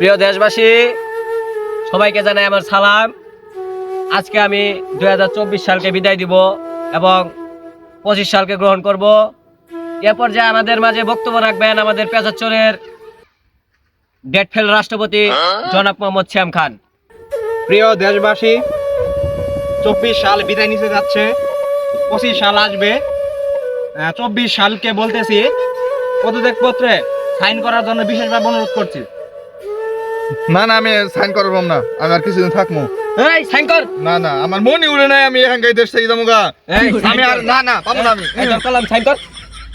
প্রিয় দেশবাসী, সবাইকে জানাই আমার সালাম। আজকে আমি 2024 সালকে বিদায় দিব এবং 25 সালকে গ্রহণ করব। এ পর্যায়ে আমাদের মাঝে বক্তব্য রাখবেন আমাদের পেঁচাচরের ডেট ফেল রাষ্ট্রপতি জনাব মোহাম্মদ শ্যাম খান। প্রিয় দেশবাসী, 24 সাল বিদায় নিতে যাচ্ছে, 25 সাল আসবে। 24 সালকে বলতেছি পদত্যাগপত্রে সাইন করার জন্য বিশেষভাবে অনুরোধ করছি। না না, আমি সাইন করব না, আমি আর কিছুদিন থাকবো। এই সাইন কর। না না, আমার মনই উড়ে নাই, আমি এখান দেশ থেকে যাবো গা। এই আমি আর না না পাবো না। আমি এই তোর কলম সাইন কর।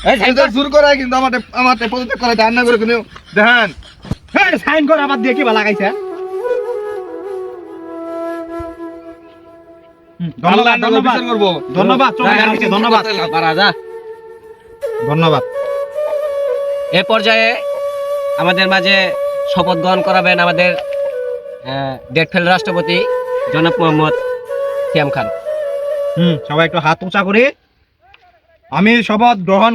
এই সাইন কর। জোর করাই কিন্তু আমার পদত্যাগ করাইতে আর না করে কিন্তু দেখেন। সাইন করে আবার দিয়ে কি ভালো লাগাইছে। ধন্যবাদ ধন্যবাদ করবো। ধন্যবাদ ধন্যবাদ রাজা। ধন্যবাদ। এ পর্যায়ে আমাদের মাঝে শপথ গ্রহণ করাবেন আমাদের ডেট ফেল রাষ্ট্রপতি জনাব মোহাম্মদ শ্যাম খান। সবাই একটু হাত উঁচা করে। আমি শপথ গ্রহণ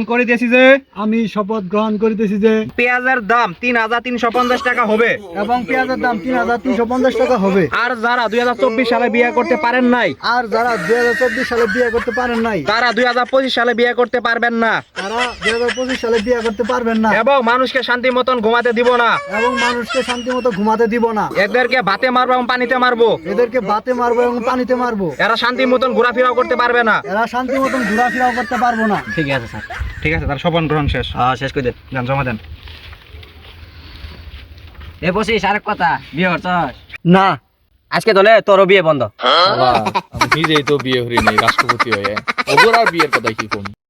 করিতেছি যে পেঁয়াজের দাম 3,350 টাকা হবে এবং পেঁয়াজের দাম 3,350 টাকা হবে। আর যারা 2024 সালে বিয়ে করতে পারেন নাই, আর যারা 2024 সালে বিয়ে করতে পারেন নাই, তারা 2025 সালে বিয়ে করতে পারবেন না তারা 2025 সালে বিয়ে করতে পারবেন না এবং মানুষকে শান্তি মতন ঘুমাতে দিব না। এবং মানুষকে শান্তি মতো ঘুমাতে দিব না। এদেরকে ভাতে মারবো এবং পানিতে মারবো। এদেরকে বাতে মারবো এবং পানিতে মারবো। এরা শান্তি মতন ঘোরাফেরাও করতে পারবে না। এরা শান্তি মতন ঘোরাফেরাও করতে পারবো না। ঠিক আছে স্যার। ঠিক আছে, তার শপথ গ্রহণ শেষ। শেষ করে দেন। যান, জমা দেন। এ বসিস আরেক কথা, বিয়ে করছস? না, আজকে তোলে তোরও বিয়ে বন্ধ। আমি নিজেই তো বিয়ে হরি নাই রাষ্ট্রপতি হয়ে, ওগুলো আর বিয়ের কথা কি কম।